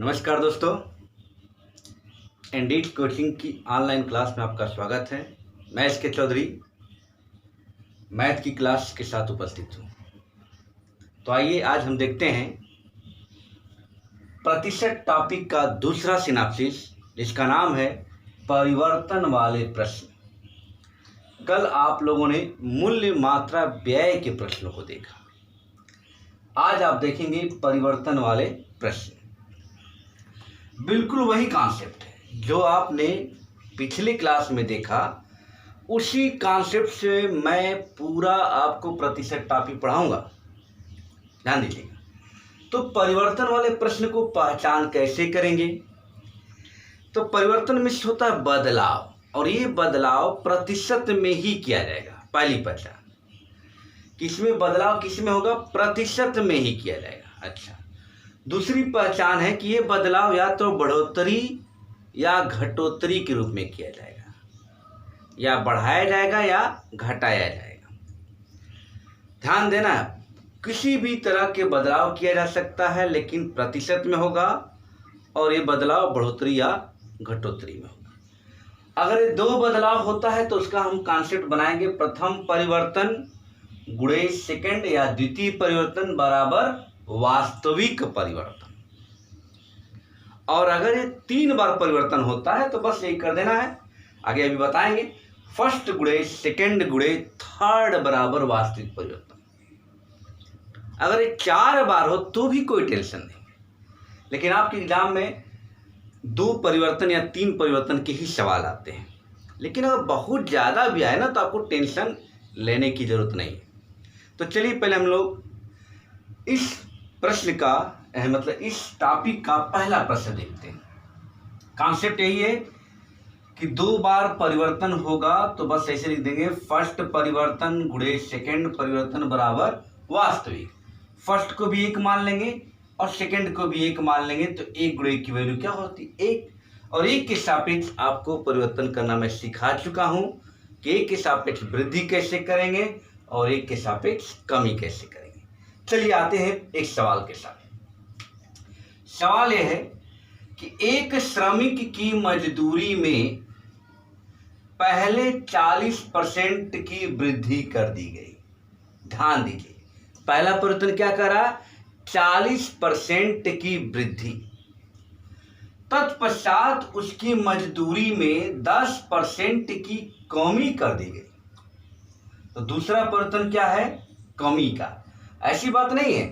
नमस्कार दोस्तों, Indeed coaching की ऑनलाइन क्लास में आपका स्वागत है। मैं एस के चौधरी मैथ की क्लास के साथ उपस्थित हूँ। तो आइए आज हम देखते हैं प्रतिशत टॉपिक का दूसरा सिनॉप्सिस, जिसका नाम है परिवर्तन वाले प्रश्न। कल आप लोगों ने मूल्य मात्रा व्यय के प्रश्नों को देखा, आज आप देखेंगे परिवर्तन वाले प्रश्न। बिल्कुल वही कॉन्सेप्ट है जो आपने पिछली क्लास में देखा, उसी कॉन्सेप्ट से मैं पूरा आपको प्रतिशत टॉपिक पढ़ाऊंगा। ध्यान दीजिएगा। तो परिवर्तन वाले प्रश्न को पहचान कैसे करेंगे? तो परिवर्तन में होता है बदलाव, और ये बदलाव प्रतिशत में ही किया जाएगा। पहली पहचान, किसमें बदलाव किसमें होगा? प्रतिशत में ही किया जाएगा। अच्छा, दूसरी पहचान है कि ये बदलाव या तो बढ़ोतरी या घटोतरी के रूप में किया जाएगा, या बढ़ाया जाएगा या घटाया जाएगा। ध्यान देना, किसी भी तरह के बदलाव किया जा सकता है, लेकिन प्रतिशत में होगा, और ये बदलाव बढ़ोतरी या घटोतरी में होगा। अगर ये दो बदलाव होता है तो उसका हम कॉन्सेप्ट बनाएंगे प्रथम परिवर्तन गुणे सेकंड, या द्वितीय परिवर्तन बराबर वास्तविक परिवर्तन। और अगर ये 3 बार परिवर्तन होता है तो बस यही कर देना है, आगे अभी बताएंगे। फर्स्ट गुणे सेकंड गुणे थर्ड बराबर वास्तविक परिवर्तन। अगर ये 4 बार हो तो भी कोई टेंशन नहीं, लेकिन आपके एग्जाम में 2 परिवर्तन या 3 परिवर्तन के ही सवाल आते हैं। लेकिन अगर बहुत ज़्यादा भी आए ना तो आपको टेंशन लेने की जरूरत नहीं है। तो चलिए पहले हम लोग इस प्रश्न का मतलब इस टॉपिक का पहला प्रश्न देखते हैं। कॉन्सेप्ट यही है कि 2 बार परिवर्तन होगा तो बस ऐसे लिख देंगे, फर्स्ट परिवर्तन गुणे सेकंड परिवर्तन बराबर वास्तविक। फर्स्ट को भी 1 मान लेंगे और सेकंड को भी 1 मान लेंगे, तो 1 गुणे की वैल्यू क्या होती? 1। और 1 के सापेक्ष आपको परिवर्तन करना मैं सिखा चुका हूं कि 1 के सापेक्ष वृद्धि कैसे करेंगे और 1 के सापेक्ष कमी कैसे करेंगे। चलिए आते हैं एक सवाल के साथ। सवाल यह है कि एक श्रमिक की मजदूरी में पहले 40% की वृद्धि कर दी गई। ध्यान दीजिए, पहला परिवर्तन क्या करा? 40% की वृद्धि। तत्पश्चात उसकी मजदूरी में 10% की कमी कर दी गई। तो दूसरा परिवर्तन क्या है? कमी का। ऐसी बात नहीं है,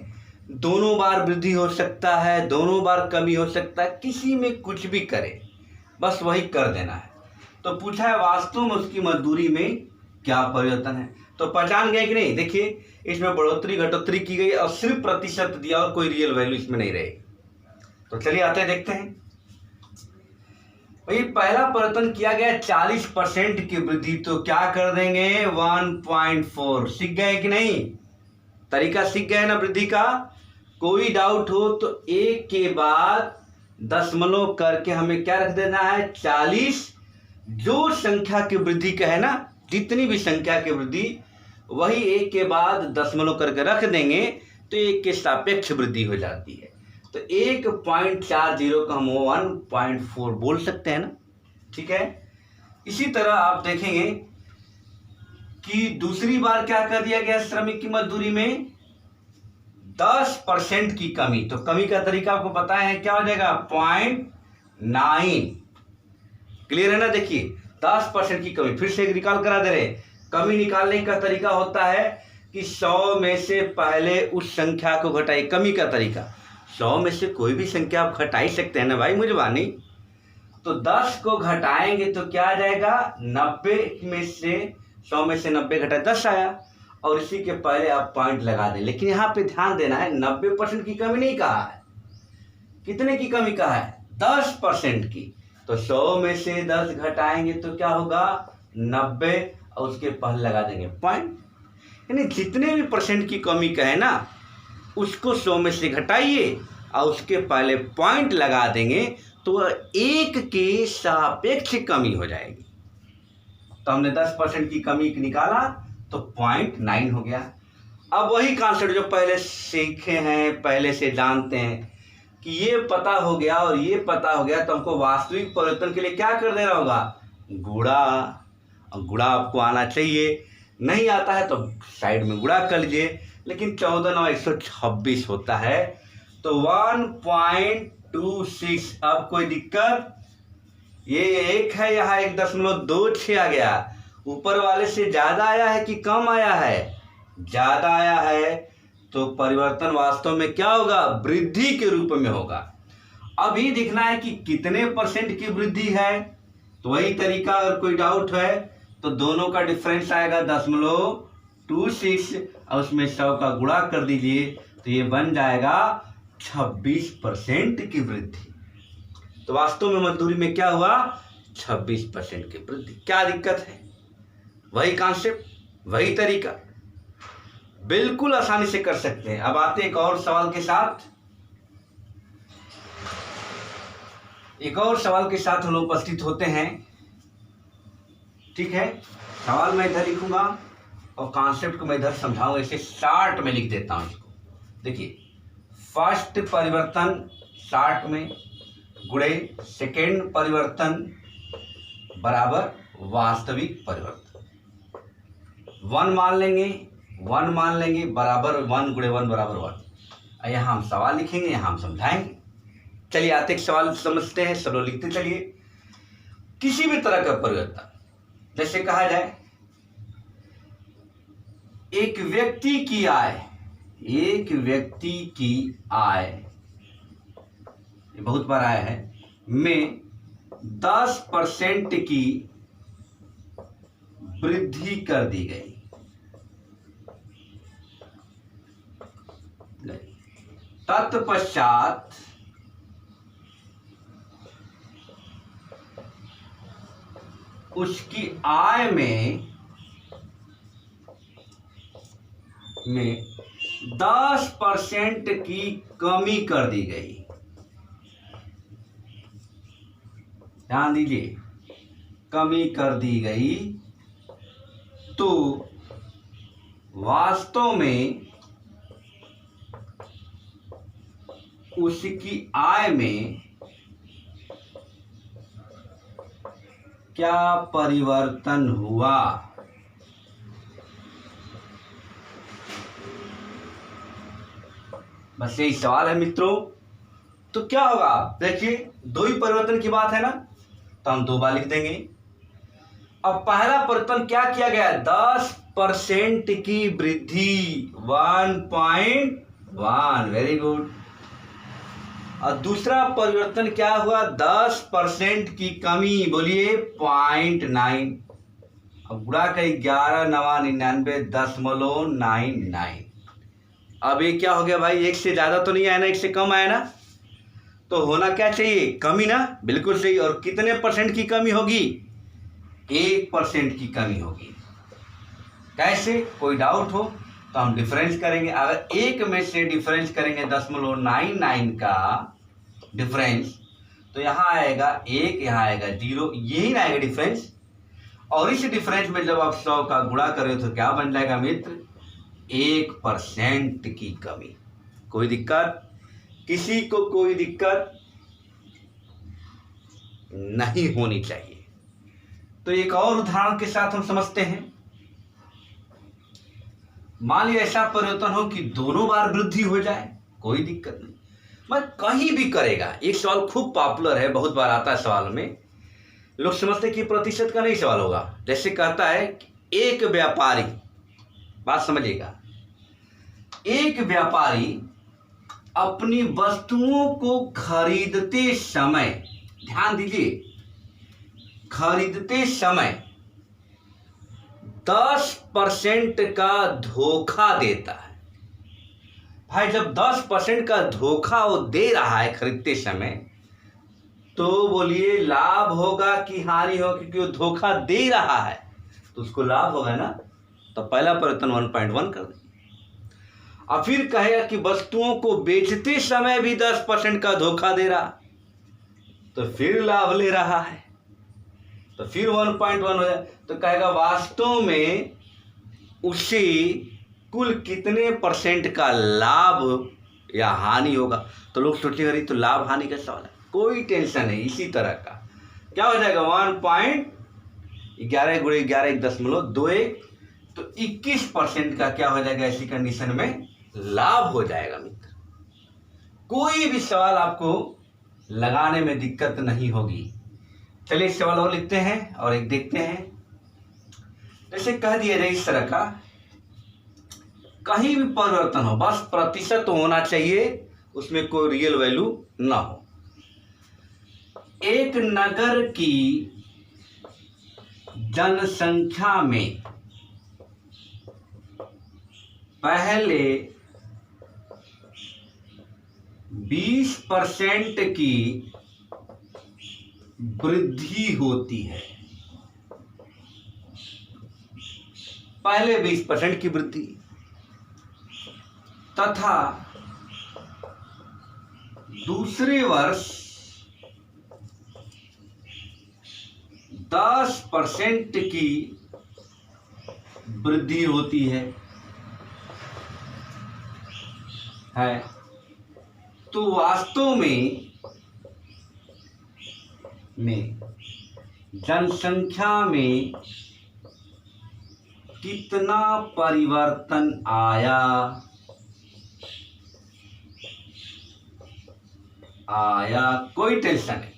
दोनों बार वृद्धि हो सकता है, दोनों बार कमी हो सकता है, किसी में कुछ भी करे, बस वही कर देना है। तो पूछा है वास्तव में उसकी मजदूरी में क्या परिवर्तन है। तो पहचान गए कि नहीं? देखिए, इसमें बढ़ोतरी घटोतरी की गई और सिर्फ प्रतिशत दिया और कोई रियल वैल्यू इसमें नहीं रहेगी। तो चलिए आते हैं, देखते हैं। भाई पहला परिवर्तन किया गया 40% की वृद्धि, तो क्या कर देंगे? 1.4। सीख गए कि नहीं? तरीका सीख गए ना वृद्धि का? कोई डाउट हो तो 1 के बाद दशमलव करके हमें क्या रख देना है? 40। जो संख्या की वृद्धि का है ना, जितनी भी संख्या की वृद्धि, वही 1 के बाद दशमलव करके रख देंगे तो 1 के सापेक्ष वृद्धि हो जाती है। तो 1.40 को हम 1.4 बोल सकते हैं ना। ठीक है। इसी तरह आप देखेंगे कि दूसरी बार क्या कर दिया गया? श्रमिक की मजदूरी में 10% की कमी। तो कमी का तरीका आपको पता है क्या हो जाएगा? 0.9। क्लियर है ना? देखिए 10% की कमी, फिर से एक रिकॉल करा दे रहे। कमी निकालने का तरीका होता है कि 100 में से पहले उस संख्या को घटाइए। कमी का तरीका 100 में से कोई भी संख्या आप घटा ही सकते हैं ना भाई, मुझे बानी। तो 10 को घटाएंगे तो क्या आ जाएगा? 90 में से 100 में से 90 घटा 10 आया, और इसी के पहले आप पॉइंट लगा दें। लेकिन यहाँ पे ध्यान देना है, 90% की कमी नहीं कहा है। कितने की कमी कहा है? 10% की। तो 100 में से 10 घटाएंगे तो क्या होगा? 90, और उसके पहले लगा देंगे पॉइंट। यानी जितने भी परसेंट की कमी कहे ना, उसको 100 में से घटाइए और उसके पहले पॉइंट लगा देंगे तो 1 के सापेक्ष कमी हो जाएगी। तो हमने 10% की कमी निकाला तो 0.9 हो गया। अब वही कॉन्सेप्ट जो पहले सीखे हैं, पहले से जानते हैं, कि ये पता हो गया और ये पता हो गया तो हमको वास्तविक परिवर्तन के लिए क्या कर देना होगा, गुणा। और गुणा आपको आना चाहिए, नहीं आता है तो साइड में गुणा कर लीजिए। लेकिन 14 9 126 होता है तो 1.26। अब कोई दिक्कत, ये एक है, यहाँ 1.26 आ गया, ऊपर वाले से ज्यादा आया है कि कम आया है, ज्यादा आया है तो परिवर्तन वास्तव में क्या होगा, वृद्धि के रूप में होगा। अभी दिखना है कि कितने % की वृद्धि है, तो वही तरीका, अगर कोई डाउट है तो दोनों का डिफरेंस आएगा 0.26 और उसमें 100 का गुणा कर दीजिए तो ये बन जाएगा 26% की वृद्धि। तो वास्तव में मजदूरी में क्या हुआ, 26% की वृद्धि। क्या दिक्कत है, वही कॉन्सेप्ट, वही तरीका, बिल्कुल आसानी से कर सकते हैं। अब आते हैं एक और सवाल के साथ। एक और सवाल के साथ हम लोग उपस्थित होते हैं। ठीक है, सवाल मैं इधर लिखूंगा और कॉन्सेप्ट को मैं इधर समझाऊंगा, इसे शार्ट में लिख देता हूं इसको। देखिए, फर्स्ट परिवर्तन शार्ट में गुणे सेकेंड परिवर्तन बराबर वास्तविक परिवर्तन। 1 मान लेंगे बराबर 1 गुणे 1 बराबर 1। यहाँ हम सवाल लिखेंगे, यहाँ हम समझाएंगे। चलिए आते एक सवाल समझते हैं, सब लोग लिखते चलिए। किसी भी तरह का परिवर्तन, जैसे कहा जाए एक व्यक्ति की आय, ये बहुत बार आया है, में 10% की वृद्धि कर दी गई। तत्पश्चात उसकी आय में 10% की कमी कर दी गई। ध्यान दीजिए, कमी कर दी गई तो वास्तव में उसकी आय में क्या परिवर्तन हुआ। बस यही सवाल है मित्रों। तो क्या होगा, देखिए दो ही परिवर्तन की बात है ना, तो हम 2 बार लिख देंगे। अब पहला परिवर्तन क्या किया गया, 10% की वृद्धि, 1.1, वेरी गुड। और दूसरा परिवर्तन क्या हुआ, 10% की कमी, बोलिए 0.9। अब गुणा करिए 11,99.99। अब ये क्या हो गया भाई, एक से ज्यादा तो नहीं आया ना, एक से कम आया ना, तो होना क्या चाहिए, कमी ना, बिल्कुल सही। और कितने % की कमी होगी, 1% की कमी होगी। कैसे, कोई डाउट हो तो हम डिफरेंस करेंगे। अगर 1 में से डिफरेंस करेंगे 0.99 का डिफरेंस, तो यहाँ आएगा 1, यहाँ आएगा 0, यही ना आएगा डिफरेंस। और इस डिफरेंस में जब आप 100 का गुणा करें तो क्या बन जाएगा मित्र, 1% की कमी। कोई दिक्कत, किसी को कोई दिक्कत नहीं होनी चाहिए। तो एक और उदाहरण के साथ हम समझते हैं। मान लीजिए ऐसा परिवर्तन हो कि दोनों बार वृद्धि हो जाए, कोई दिक्कत नहीं, मैं कहीं भी करेगा। एक सवाल खूब पॉपुलर है, बहुत बार आता है सवाल में, लोग समझते कि प्रतिशत का नहीं सवाल होगा। जैसे कहता है कि एक व्यापारी, बात समझिएगा, एक व्यापारी अपनी वस्तुओं को खरीदते समय, ध्यान दीजिए, खरीदते समय 10% का धोखा देता है। भाई जब 10% का धोखा वो दे रहा है खरीदते समय, तो बोलिए लाभ होगा कि हानि होगी, क्योंकि वो धोखा दे रहा है तो उसको लाभ होगा ना। तो पहला परिवर्तन 1.1 कर दें। और फिर कहेगा कि वस्तुओं को बेचते समय भी 10% का धोखा दे रहा, तो फिर लाभ ले रहा है, तो फिर 1.1 हो जाए। तो कहेगा वास्तव में उसे कुल कितने % का लाभ या हानि होगा, तो लोग सोचेंगे अरे तो लाभ हानि का सवाल है। कोई टेंशन नहीं। इसी तरह का क्या हो जाएगा 1.11 गुणे 11.21, तो 21% का क्या हो जाएगा ऐसी कंडीशन में लाभ हो जाएगा मित्र। कोई भी सवाल आपको लगाने में दिक्कत नहीं होगी। चलिए एक सवाल और लिखते हैं और एक देखते हैं। जैसे कह दिया जाए इस तरह का, कहीं भी परिवर्तन हो, बस प्रतिशत होना चाहिए, उसमें कोई रियल वैल्यू ना हो। एक नगर की जनसंख्या में पहले 20% की वृद्धि होती है, पहले 20% की वृद्धि, तथा दूसरे वर्ष 10% की वृद्धि होती है। तो वास्तव में जनसंख्या में कितना परिवर्तन आया? कोई टेंशन नहीं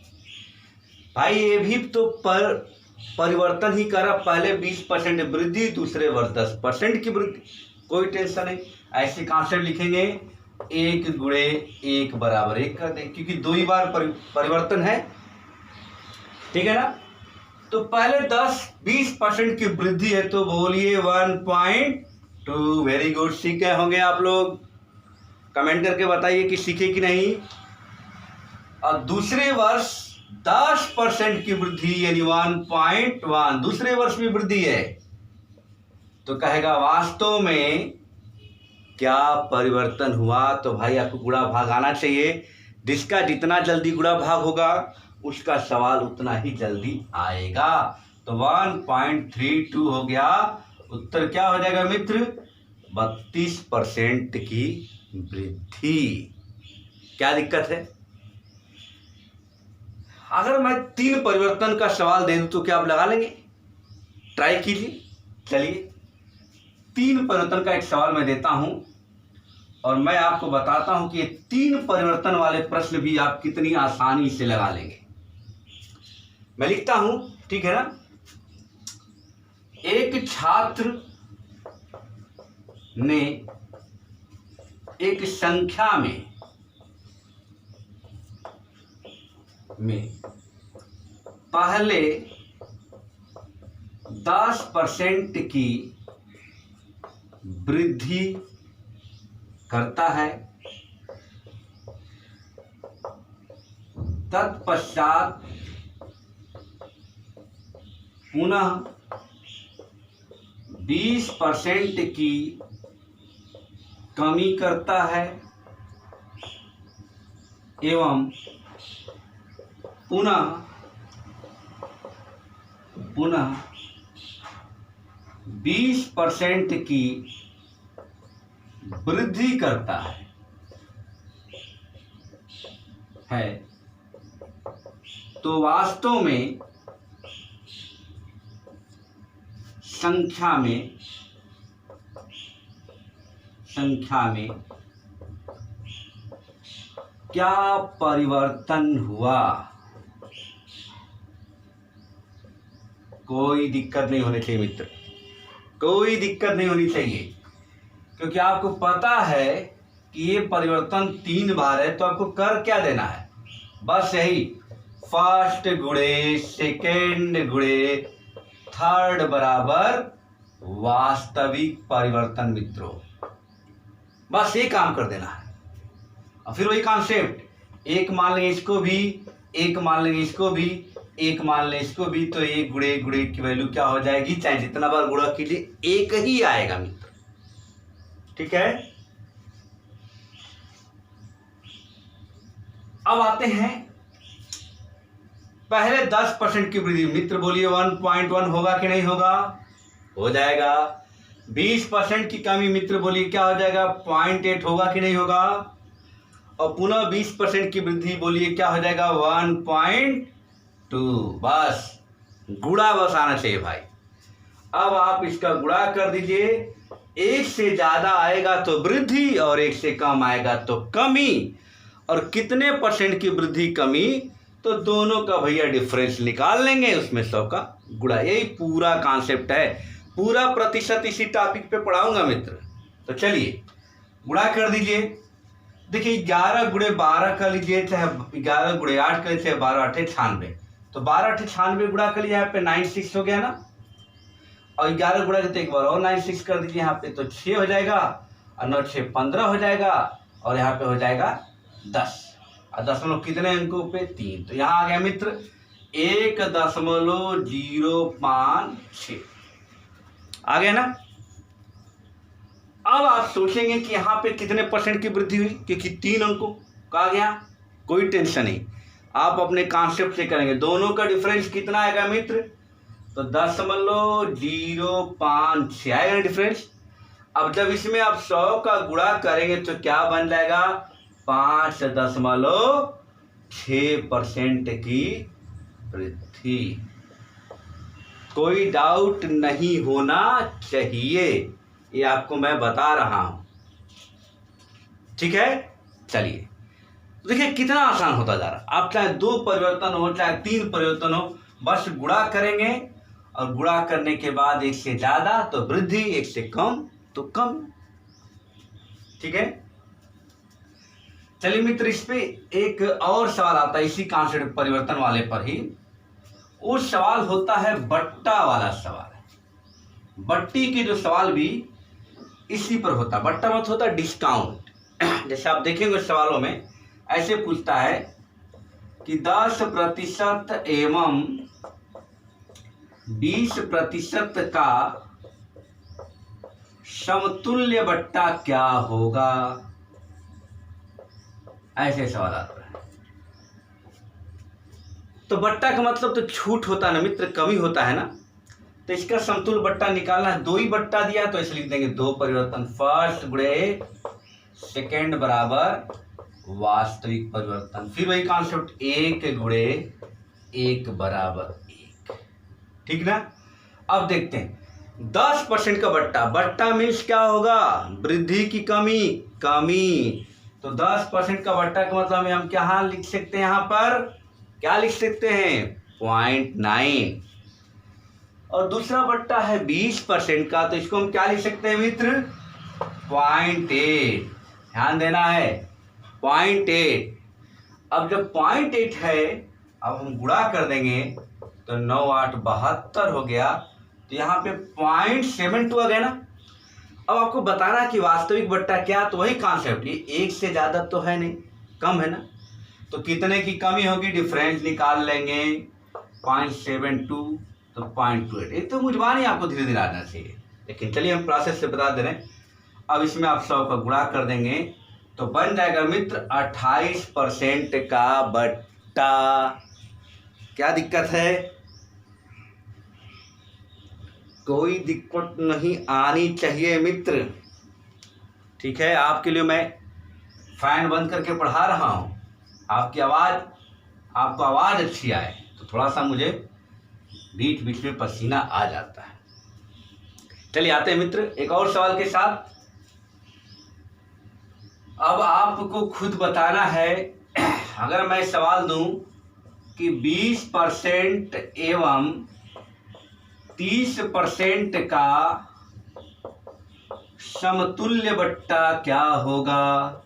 भाई, ये भी तो परिवर्तन ही करा। पहले 20% वृद्धि, दूसरे वर्ष 10% की वृद्धि, कोई टेंशन नहीं। ऐसे कॉन्सेप्ट लिखेंगे 1 गुणे 1 बराबर 1 कर दें, क्योंकि 2 ही बार परिवर्तन है, ठीक है ना। तो पहले 20% की वृद्धि है, तो बोलिए 1.2। वेरी गुड, सीखे होंगे आप लोग, कमेंट करके बताइए कि सीखे कि नहीं। और दूसरे वर्ष 10% की वृद्धि यानी 1.1, दूसरे वर्ष में वृद्धि है, तो कहेगा वास्तव में क्या परिवर्तन हुआ। तो भाई आपको गुणा भाग आना चाहिए। जिसका जितना जल्दी गुणा भाग होगा उसका सवाल उतना ही जल्दी आएगा। तो 1.32 हो गया। उत्तर क्या हो जाएगा मित्र? 32% की वृद्धि। क्या दिक्कत है? अगर मैं 3 परिवर्तन का सवाल दे दूं तो क्या आप लगा लेंगे? ट्राई कीजिए। चलिए 3 परिवर्तन का एक सवाल मैं देता हूं और मैं आपको बताता हूं कि 3 परिवर्तन वाले प्रश्न भी आप कितनी आसानी से लगा लेंगे। मैं लिखता हूं, ठीक है ना। एक छात्र ने एक संख्या में पहले 10% की वृद्धि करता है, तत्पश्चात पुनः 20% की कमी करता है एवं पुनः 20% की वृद्धि करता है। तो वास्तव में संख्या में क्या परिवर्तन हुआ? कोई दिक्कत नहीं होनी चाहिए मित्र, कोई दिक्कत नहीं होनी चाहिए, क्योंकि आपको पता है कि ये परिवर्तन 3 बार है। तो आपको कर क्या देना है? बस यही, फर्स्ट गुणे सेकेंड गुणे थर्ड बराबर वास्तविक परिवर्तन मित्रों। बस ये काम कर देना है। और फिर वही कॉन्सेप्ट, एक मान लेंगे इसको भी, एक मान लेंगे इसको भी, एक मान लें इसको भी, तो 1 गुणे गुणे की वैल्यू क्या हो जाएगी? चाहे जितना बार गुणा कीजिए 1 ही आएगा मित्र, ठीक है। अब आते हैं पहले 10% की वृद्धि। मित्र बोलिए 1.1 होगा कि नहीं होगा? हो जाएगा। 20% की कमी, मित्र बोलिए क्या हो जाएगा? 0.8 होगा कि नहीं होगा? और पुनः 20% की वृद्धि, बोलिए क्या हो जाएगा 1.2। बस गुणा बस आना चाहिए भाई। अब आप इसका गुणा कर दीजिए, एक से ज्यादा आएगा तो वृद्धि और एक से कम आएगा तो कमी। और कितने परसेंट की वृद्धि कमी, तो दोनों का भैया डिफरेंस निकाल लेंगे, उसमें 100 का गुणा। यही पूरा कॉन्सेप्ट है। पूरा प्रतिशत इसी टॉपिक पे पढ़ाऊंगा मित्र। तो चलिए गुणा कर दीजिए। देखिए 11 गुणे 12 का लीजिए, चाहे 11 गुणे 8 का लीजिए, चाहे 12 8 96। तो 12 8 96 गुणा कर लिया, यहाँ पे 96 हो गया ना। और 11 गुणा करते एक बार और 96 कर दीजिए, यहाँ पे तो 6 हो जाएगा, और 9 6 15 हो जाएगा, और यहाँ पे हो जाएगा 10। और दशमलव कितने अंकों पे 3, तो यहाँ आ गया मित्र 1.056 आ गया ना। अब आप सोचेंगे कि यहाँ पे कितने परसेंट की वृद्धि हुई, क्योंकि 3 अंकों का आ गया। कोई टेंशन नहीं, आप अपने कॉन्सेप्ट से करेंगे। दोनों का डिफरेंस कितना आएगा मित्र, तो 0.056 आएगा डिफरेंस। अब जब इसमें आप 100 का गुणा करेंगे तो क्या बन जाएगा 5.6% की वृद्धि। कोई डाउट नहीं होना चाहिए, ये आपको मैं बता रहा हूं, ठीक है। चलिए देखिए कितना आसान होता जा रहा। आप चाहे 2 परिवर्तन हो चाहे 3 परिवर्तन हो, बस गुणा करेंगे, और गुणा करने के बाद एक से ज्यादा तो वृद्धि, एक से कम तो कम, ठीक है। चलिए मित्र, इस पे एक और सवाल आता है इसी कॉन्सेप्ट परिवर्तन वाले पर ही। वो सवाल होता है बट्टा वाला सवाल। बट्टी के जो सवाल भी इसी पर होता है। बट्टा मत होता डिस्काउंट। जैसे आप देखेंगे सवालों में ऐसे पूछता है कि 10% एवं 20% का समतुल्य बट्टा क्या होगा। ऐसे सवाल आता है। तो बट्टा का मतलब तो छूट होता है ना मित्र, कमी होता है ना। तो इसका समतुल्य बट्टा निकालना है। 2 ही बट्टा दिया तो इसलिए लिख देंगे 2 परिवर्तन, फर्स्ट गुणे सेकेंड बराबर वास्तविक परिवर्तन। फिर वही कॉन्सेप्ट 1 गुणे 1 बराबर 1, ठीक ना। अब देखते हैं 10% का बट्टा। बट्टा मीन्स क्या होगा, वृद्धि की कमी, कमी। तो 10% का बट्टा का मतलब हम क्या लिख सकते हैं, यहाँ पर क्या लिख सकते हैं 0.9। और दूसरा बट्टा है 20% का, तो इसको हम क्या लिख सकते हैं मित्र 0.8। ध्यान देना है 0.8। अब जब 0.8 है, अब हम गुणा कर देंगे तो 9 8 72 हो गया। तो यहाँ पे 0.72 आ गया ना। अब आपको बताना कि वास्तविक बट्टा क्या, तो वही कॉन्सेप्ट, ये एक से ज्यादा तो है नहीं, कम है ना। तो कितने की कमी होगी, डिफरेंस निकाल लेंगे 0.72 तो 0.28। एक तो मुझे नहीं, आपको धीरे धीरे आना चाहिए, लेकिन चलिए हम प्रोसेस से बता दे रहे हैं। अब इसमें आप 100 का गुणा कर देंगे तो बन जाएगा मित्र 28% का बट्टा। क्या दिक्कत है, कोई दिक्कत नहीं आनी चाहिए मित्र, ठीक है। आपके लिए मैं फैन बंद करके पढ़ा रहा हूँ, आपकी आवाज़, आपको आवाज़ अच्छी आए, तो थोड़ा सा मुझे बीच बीच में पसीना आ जाता है। चलिए आते हैं मित्र एक और सवाल के साथ। अब आपको खुद बताना है, अगर मैं सवाल दूं कि 20% एवं 30% का समतुल्य बट्टा क्या होगा,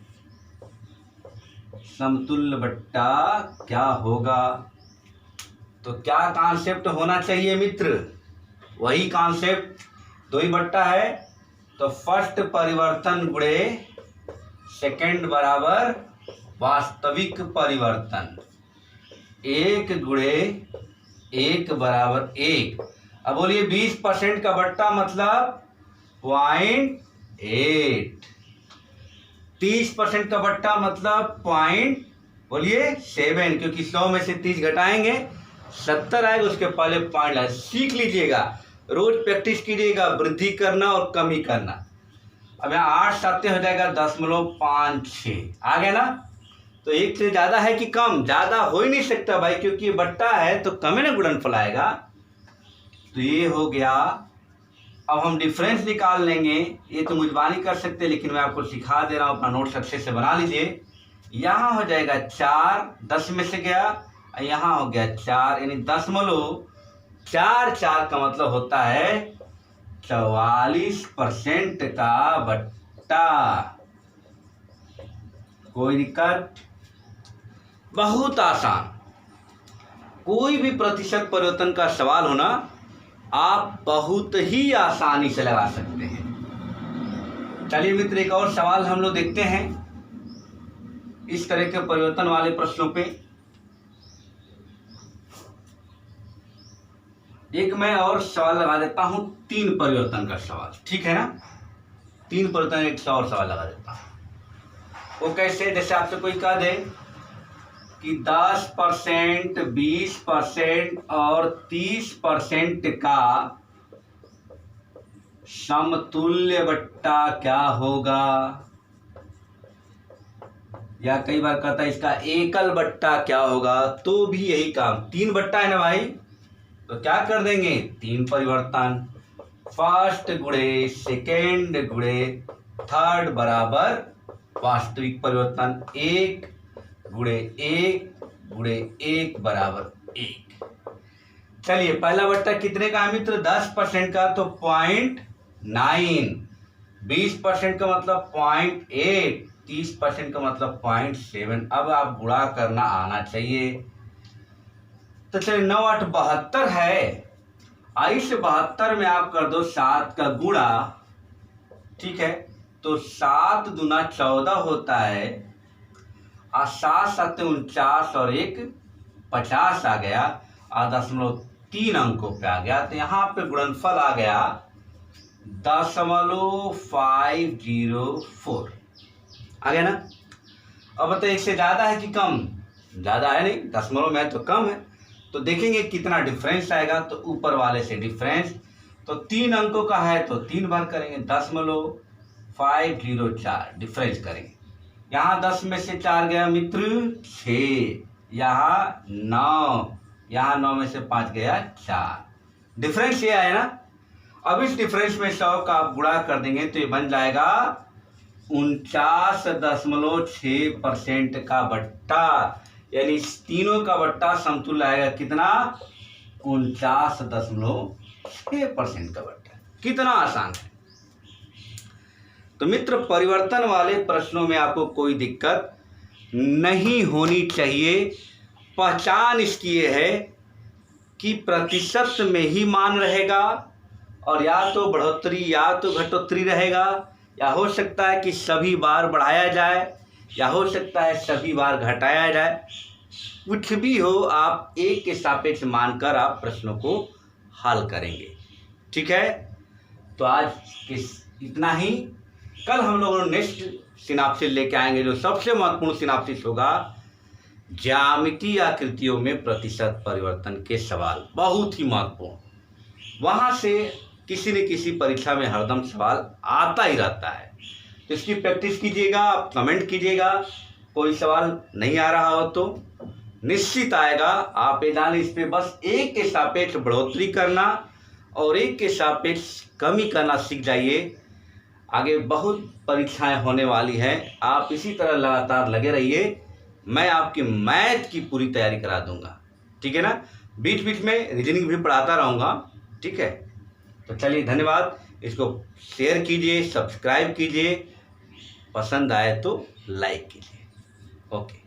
समतुल्य बट्टा क्या होगा, तो क्या कॉन्सेप्ट होना चाहिए मित्र, वही कॉन्सेप्ट। 2 ही बट्टा है तो फर्स्ट परिवर्तन गुणे सेकेंड बराबर वास्तविक परिवर्तन, 1 गुणे 1 बराबर 1। अब बोलिए 20% का बट्टा मतलब 0.8, 30% का बट्टा मतलब बोलिए 7, क्योंकि 100 में से 30 घटाएंगे 70 आएगा, उसके पहले पॉइंट लाए। सीख लीजिएगा, रोज प्रैक्टिस कीजिएगा, वृद्धि करना और कमी करना। अब यहाँ 8 7 हो जाएगा 0.56 आ गया ना। तो एक से ज़्यादा है कि कम? ज़्यादा हो ही नहीं सकता भाई, क्योंकि ये बट्टा है तो कम ही ना गुणनफल आएगा। तो ये हो गया। अब हम डिफरेंस निकाल लेंगे। ये तो मुझबानी कर सकते, लेकिन मैं आपको सिखा दे रहा हूँ, अपना नोट्स अच्छे से बना लीजिए। यहाँ हो जाएगा 4, 10 में से गया, और यहाँ हो गया 4, यानी 0.44 का मतलब होता है 44% का बट्टा। कोई दिक्कत? बहुत आसान। कोई भी प्रतिशत परिवर्तन का सवाल होना आप बहुत ही आसानी से लगा सकते हैं। चलिए मित्र, एक और सवाल हम लोग देखते हैं इस तरह के परिवर्तन वाले प्रश्नों पे। एक मैं और सवाल लगा देता हूं, 3 परिवर्तन का सवाल, ठीक है ना? 3 परिवर्तन एक और सवाल लगा देता हूं। वो कैसे? जैसे आपसे कोई कह दे कि 10%, 20% और 30% का समतुल्य बट्टा क्या होगा? या कई बार कहता है इसका एकल बट्टा क्या होगा, तो भी यही काम। 3 बट्टा है ना भाई, तो क्या कर देंगे? 3 परिवर्तन, फर्स्ट गुणे सेकेंड गुणे थर्ड बराबर वास्तविक परिवर्तन, 1 गुणे 1 गुणे 1 बराबर 1। चलिए, पहला बट्टा कितने का है मित्र? 10% का, तो 0.9। 20% का मतलब 0.8। 30% का मतलब 0.7। अब आप गुणा करना आना चाहिए। तो चलिए, 9 8 72 है। इस 72 में आप कर दो 7 का गुणा, ठीक है? तो 7 दूना 14 होता है, और 7 7 49 और 1 50 आ गया, और 0.3 अंकों पे आ गया। तो यहाँ पे गुणनफल आ गया 0.504 आ गया ना? अब बताइए, इससे ज़्यादा है कि कम? ज़्यादा है नहीं, दशमलव में तो कम है। तो देखेंगे कितना डिफरेंस आएगा। तो ऊपर वाले से डिफरेंस, तो 3 अंकों का है तो 3 बार करेंगे, 0.504 डिफरेंस करेंगे। यहाँ 10 में से 4 गया मित्र 6, यहाँ 9, यहाँ 9 में से 5 गया 4। डिफरेंस ये आया ना? अब इस डिफरेंस में 100 का आप गुणा कर देंगे तो ये बन जाएगा 49.6% का बट्टा, यानी तीनों का बट्टा समतुल्य आएगा कितना? 49.6% का बट्टा। कितना आसान है। तो मित्र, परिवर्तन वाले प्रश्नों में आपको कोई दिक्कत नहीं होनी चाहिए। पहचान इसकी ये है कि प्रतिशत में ही मान रहेगा, और या तो बढ़ोतरी या तो घटोतरी रहेगा, या हो सकता है कि सभी बार बढ़ाया जाए, या हो सकता है सभी बार घटाया जाए। कुछ भी हो, आप एक के सापेक्ष मानकर आप प्रश्नों को हल करेंगे, ठीक है? तो आज इतना ही। कल हम लोग नेक्स्ट सिनाप्सिस लेके आएंगे, जो सबसे महत्वपूर्ण सिनाप्सिस होगा ज्यामितीय आकृतियों में प्रतिशत परिवर्तन के सवाल। बहुत ही महत्वपूर्ण। वहाँ से किसी न किसी परीक्षा में हरदम सवाल आता ही रहता है। तो इसकी प्रैक्टिस कीजिएगा, आप कमेंट कीजिएगा। कोई सवाल नहीं आ रहा हो तो निश्चित आएगा। आप इदान इस पे बस एक के सापेक्ष बढ़ोतरी करना और एक के सापेक्ष कमी करना सीख जाइए। आगे बहुत परीक्षाएं होने वाली हैं, आप इसी तरह लगातार लगे रहिए। मैं आपकी मैथ की पूरी तैयारी करा दूंगा, ठीक है ना? बीच बीच में रीजनिंग भी पढ़ाता रहूँगा, ठीक है? तो चलिए, धन्यवाद। इसको शेयर कीजिए, सब्सक्राइब कीजिए, पसंद आए तो लाइक कीजिए। ओके।